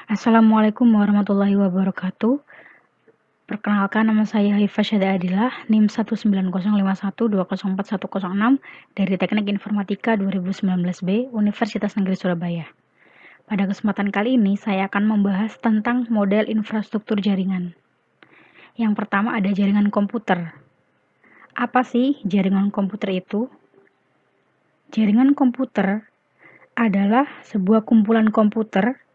Assalamualaikum warahmatullahi wabarakatuh. Perkenalkan, nama saya Haifa Syada Adilah, NIM 19051204106 dari Teknik Informatika 2019B, Universitas Negeri Surabaya. Pada kesempatan kali ini, saya akan membahas tentang model infrastruktur jaringan. Yang pertama ada jaringan komputer. Apa sih jaringan komputer itu? Jaringan komputer adalah sebuah kumpulan komputer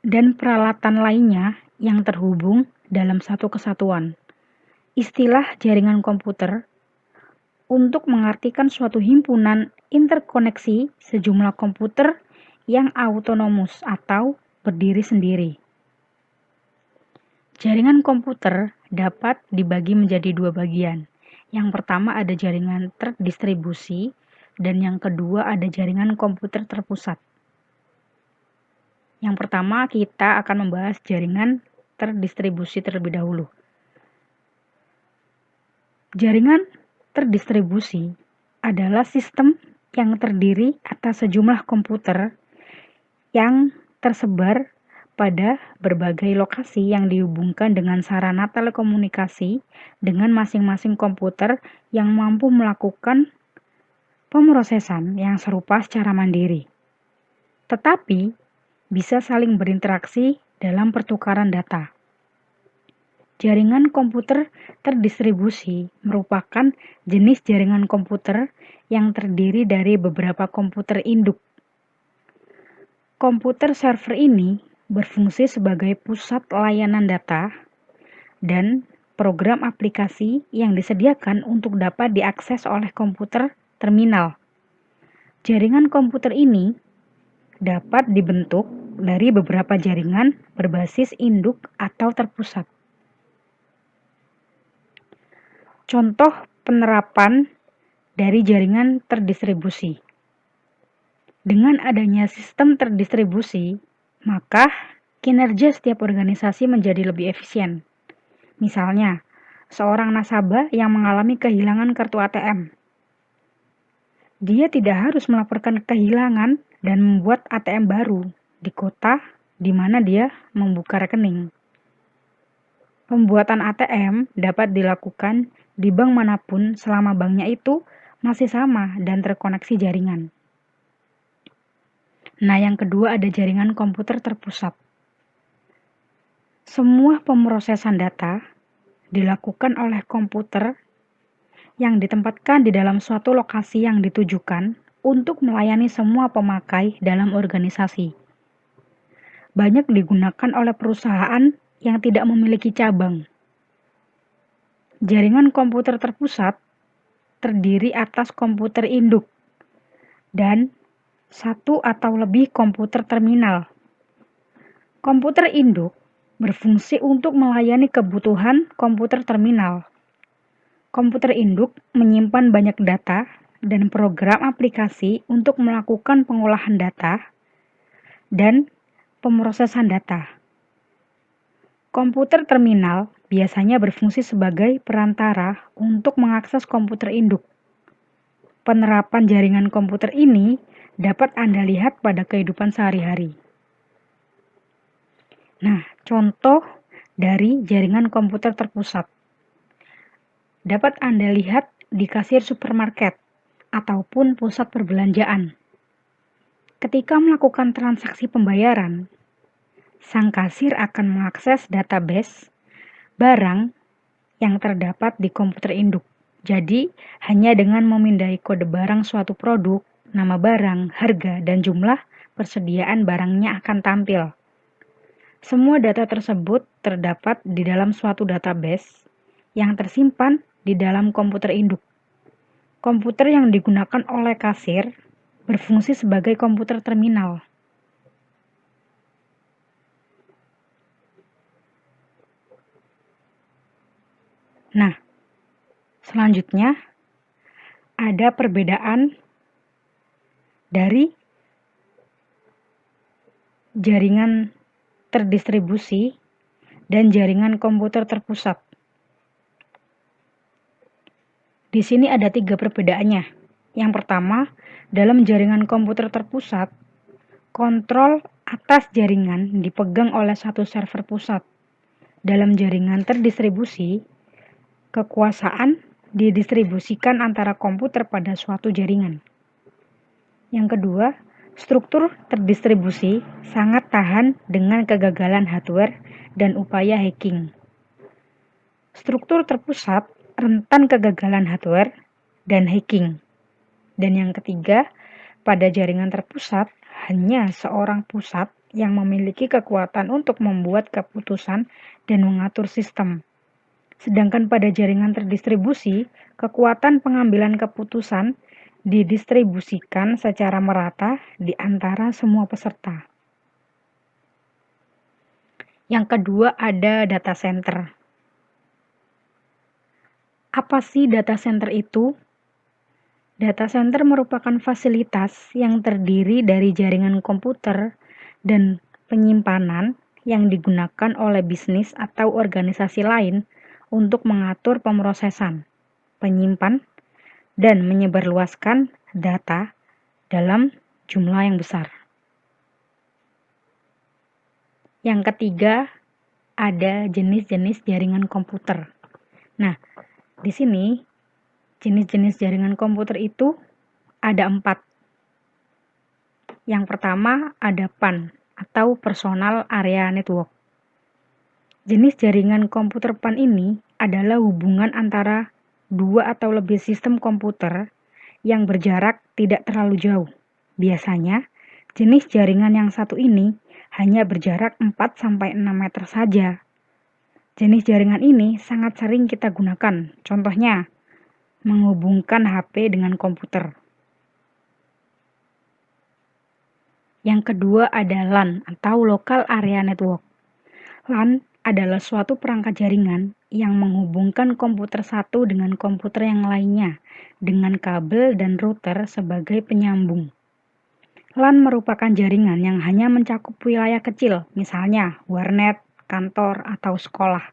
dan peralatan lainnya yang terhubung dalam satu kesatuan. Istilah jaringan komputer untuk mengartikan suatu himpunan interkoneksi sejumlah komputer yang autonomus atau berdiri sendiri. Jaringan komputer dapat dibagi menjadi dua bagian. Yang pertama ada jaringan terdistribusi dan yang kedua ada jaringan komputer terpusat. Yang pertama kita akan membahas jaringan terdistribusi terlebih dahulu. Jaringan terdistribusi adalah sistem yang terdiri atas sejumlah komputer yang tersebar pada berbagai lokasi yang dihubungkan dengan sarana telekomunikasi dengan masing-masing komputer yang mampu melakukan pemrosesan yang serupa secara mandiri. Tetapi bisa saling berinteraksi dalam pertukaran data. Jaringan komputer terdistribusi merupakan jenis jaringan komputer yang terdiri dari beberapa komputer induk. Komputer server ini berfungsi sebagai pusat layanan data dan program aplikasi yang disediakan untuk dapat diakses oleh komputer terminal. Jaringan komputer ini dapat dibentuk dari beberapa jaringan berbasis induk atau terpusat. Contoh penerapan dari jaringan terdistribusi. Dengan adanya sistem terdistribusi, maka kinerja setiap organisasi menjadi lebih efisien. Misalnya, seorang nasabah yang mengalami kehilangan kartu ATM. Dia tidak harus melaporkan kehilangan dan membuat ATM baru di kota di mana dia membuka rekening. Pembuatan ATM dapat dilakukan di bank manapun selama banknya itu masih sama dan terkoneksi jaringan. Nah, yang kedua ada jaringan komputer terpusat. Semua pemrosesan data dilakukan oleh komputer yang ditempatkan di dalam suatu lokasi yang ditujukan untuk melayani semua pemakai dalam organisasi. Banyak digunakan oleh perusahaan yang tidak memiliki cabang. Jaringan komputer terpusat terdiri atas komputer induk dan satu atau lebih komputer terminal. Komputer induk berfungsi untuk melayani kebutuhan komputer terminal. Komputer induk menyimpan banyak data dan program aplikasi untuk melakukan pengolahan data dan pemrosesan data. Komputer terminal biasanya berfungsi sebagai perantara untuk mengakses komputer induk. Penerapan jaringan komputer ini dapat Anda lihat pada kehidupan sehari-hari. Nah, contoh dari jaringan komputer terpusat dapat Anda lihat di kasir supermarket ataupun pusat perbelanjaan. Ketika melakukan transaksi pembayaran, sang kasir akan mengakses database barang yang terdapat di komputer induk. Jadi, hanya dengan memindai kode barang suatu produk, nama barang, harga, dan jumlah persediaan barangnya akan tampil. Semua data tersebut terdapat di dalam suatu database yang tersimpan di dalam komputer induk. Komputer yang digunakan oleh kasir berfungsi sebagai komputer terminal. Nah, selanjutnya ada perbedaan dari jaringan terdistribusi dan jaringan komputer terpusat. Di sini ada 3 perbedaannya. Yang pertama, dalam jaringan komputer terpusat, kontrol atas jaringan dipegang oleh satu server pusat. Dalam jaringan terdistribusi, kekuasaan didistribusikan antara komputer pada suatu jaringan. Yang kedua, struktur terdistribusi sangat tahan dengan kegagalan hardware dan upaya hacking. Struktur terpusat rentan kegagalan hardware dan hacking. Dan yang ketiga, pada jaringan terpusat hanya seorang pusat yang memiliki kekuatan untuk membuat keputusan dan mengatur sistem. Sedangkan pada jaringan terdistribusi, kekuatan pengambilan keputusan didistribusikan secara merata di antara semua peserta. Yang kedua ada data center. Apa sih data center itu? Data center merupakan fasilitas yang terdiri dari jaringan komputer dan penyimpanan yang digunakan oleh bisnis atau organisasi lain untuk mengatur pemrosesan, penyimpan, dan menyebarluaskan data dalam jumlah yang besar. Yang ketiga, ada jenis-jenis jaringan komputer. Nah, di sini jenis-jenis jaringan komputer itu ada 4. Yang pertama ada PAN atau Personal Area Network. Jenis jaringan komputer PAN ini adalah hubungan antara 2 atau lebih sistem komputer yang berjarak tidak terlalu jauh. Biasanya, jenis jaringan yang satu ini hanya berjarak 4-6 meter saja. Jenis jaringan ini sangat sering kita gunakan. Contohnya, menghubungkan HP dengan komputer. Yang kedua ada LAN atau Local Area Network. LAN adalah suatu perangkat jaringan yang menghubungkan komputer satu dengan komputer yang lainnya dengan kabel dan router sebagai penyambung. LAN merupakan jaringan yang hanya mencakup wilayah kecil, misalnya warnet, kantor, atau sekolah.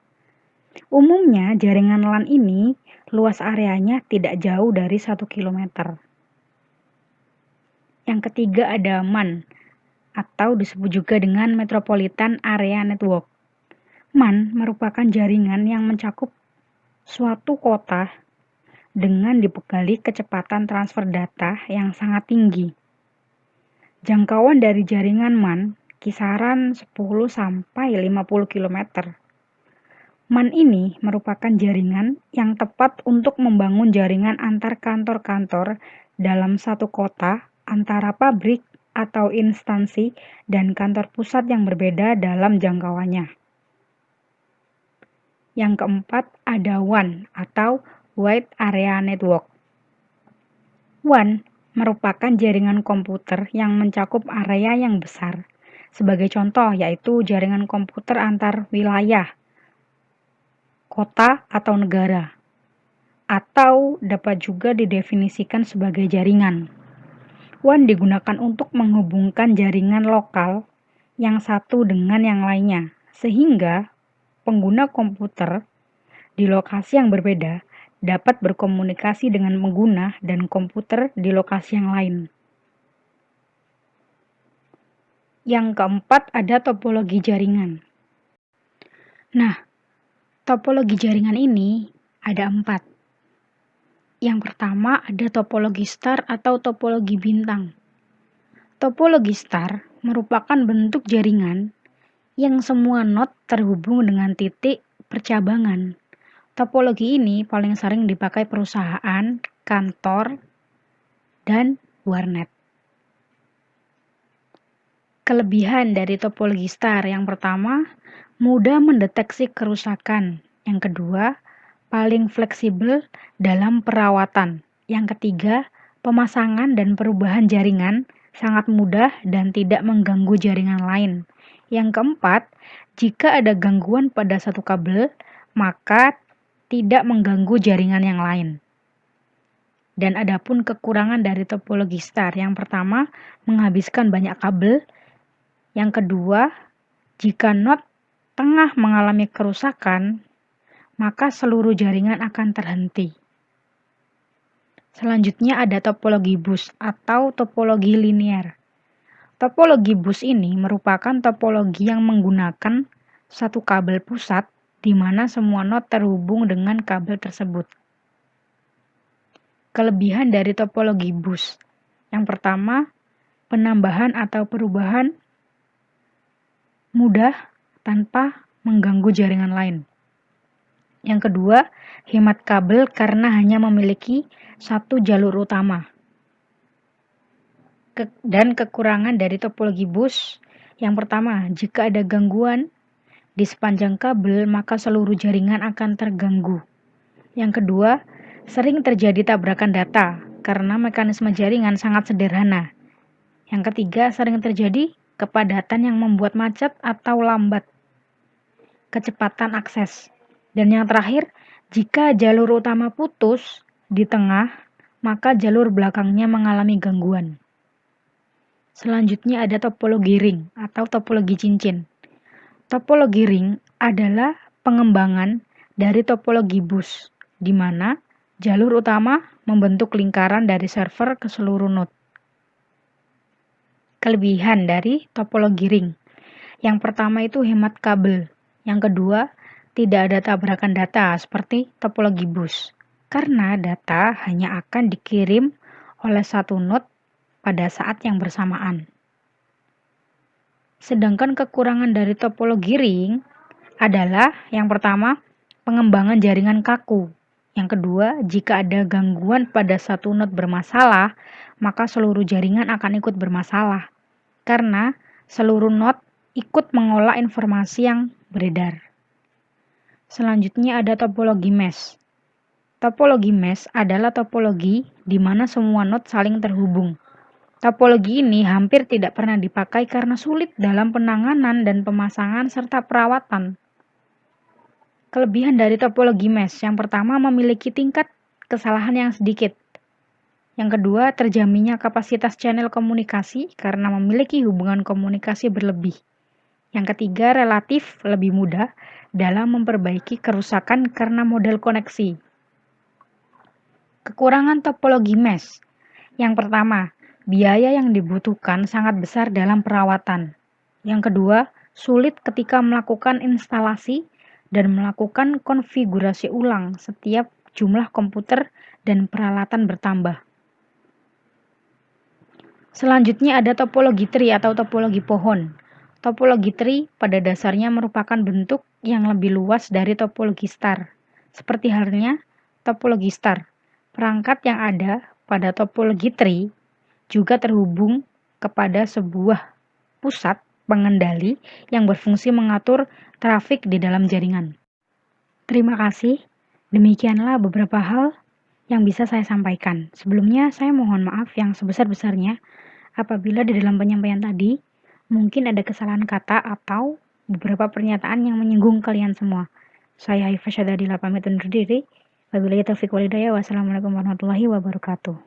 Umumnya jaringan LAN ini luas areanya tidak jauh dari 1 km. Yang ketiga ada MAN atau disebut juga dengan Metropolitan Area Network. MAN merupakan jaringan yang mencakup suatu kota dengan dibekali kecepatan transfer data yang sangat tinggi. Jangkauan dari jaringan MAN kisaran 10-50 km. MAN ini merupakan jaringan yang tepat untuk membangun jaringan antar kantor-kantor dalam satu kota, antara pabrik atau instansi dan kantor pusat yang berbeda dalam jangkauannya. Yang keempat ada WAN atau Wide Area Network. WAN merupakan jaringan komputer yang mencakup area yang besar. Sebagai contoh yaitu jaringan komputer antar wilayah, kota atau negara. Atau dapat juga didefinisikan sebagai jaringan. WAN digunakan untuk menghubungkan jaringan lokal yang satu dengan yang lainnya, sehingga pengguna komputer di lokasi yang berbeda dapat berkomunikasi dengan pengguna dan komputer di lokasi yang lain. Yang keempat ada topologi jaringan. Nah, topologi jaringan ini ada 4. Yang pertama ada topologi star atau topologi bintang. Topologi star merupakan bentuk jaringan yang semua node terhubung dengan titik percabangan. Topologi ini paling sering dipakai perusahaan, kantor, dan warnet. Kelebihan dari topologi star yang pertama, mudah mendeteksi kerusakan. Yang kedua, paling fleksibel dalam perawatan. Yang ketiga, pemasangan dan perubahan jaringan sangat mudah dan tidak mengganggu jaringan lain. Yang keempat, jika ada gangguan pada satu kabel, maka tidak mengganggu jaringan yang lain. Dan adapun kekurangan dari topologi star, yang pertama, menghabiskan banyak kabel. Yang kedua, jika node tengah mengalami kerusakan, maka seluruh jaringan akan terhenti. Selanjutnya ada topologi bus atau topologi linear. Topologi bus ini merupakan topologi yang menggunakan satu kabel pusat di mana semua not terhubung dengan kabel tersebut. Kelebihan dari topologi bus. Yang pertama, penambahan atau perubahan mudah tanpa mengganggu jaringan lain. Yang kedua, hemat kabel karena hanya memiliki satu jalur utama. Dan kekurangan dari topologi bus. Yang pertama, jika ada gangguan di sepanjang kabel, maka seluruh jaringan akan terganggu. Yang kedua, sering terjadi tabrakan data karena mekanisme jaringan sangat sederhana. Yang ketiga, sering terjadi kepadatan yang membuat macet atau lambat kecepatan akses. Dan yang terakhir, jika jalur utama putus di tengah, maka jalur belakangnya mengalami gangguan. Selanjutnya ada topologi ring atau topologi cincin. Topologi ring adalah pengembangan dari topologi bus, di mana jalur utama membentuk lingkaran dari server ke seluruh node. Kelebihan dari topologi ring. Yang pertama itu hemat kabel. Yang kedua, tidak ada tabrakan data seperti topologi bus. Karena data hanya akan dikirim oleh satu node pada saat yang bersamaan. Sedangkan kekurangan dari topologi ring adalah yang pertama, pengembangan jaringan kaku. Yang kedua, jika ada gangguan pada satu node bermasalah, maka seluruh jaringan akan ikut bermasalah. Karena seluruh node ikut mengolah informasi yang beredar. Selanjutnya ada topologi mesh. Topologi mesh adalah topologi di mana semua node saling terhubung. Topologi ini hampir tidak pernah dipakai karena sulit dalam penanganan dan pemasangan serta perawatan. Kelebihan dari topologi mesh, yang pertama memiliki tingkat kesalahan yang sedikit. Yang kedua, terjaminnya kapasitas channel komunikasi karena memiliki hubungan komunikasi berlebih. Yang ketiga, relatif lebih mudah dalam memperbaiki kerusakan karena model koneksi. Kekurangan topologi mesh. Yang pertama, biaya yang dibutuhkan sangat besar dalam perawatan. Yang kedua, sulit ketika melakukan instalasi dan melakukan konfigurasi ulang setiap jumlah komputer dan peralatan bertambah. Selanjutnya ada topologi tree atau topologi pohon. Topologi tree pada dasarnya merupakan bentuk yang lebih luas dari topologi star. Seperti halnya topologi star, perangkat yang ada pada topologi tree juga terhubung kepada sebuah pusat pengendali yang berfungsi mengatur trafik di dalam jaringan. Terima kasih. Demikianlah beberapa hal yang bisa saya sampaikan. Sebelumnya saya mohon maaf yang sebesar-besarnya apabila di dalam penyampaian tadi mungkin ada kesalahan kata atau beberapa pernyataan yang menyinggung kalian semua. Saya Haifah Syadadila pamit undur diri. Wabillahi taufiq wal hidayah. Wassalamualaikum warahmatullahi wabarakatuh.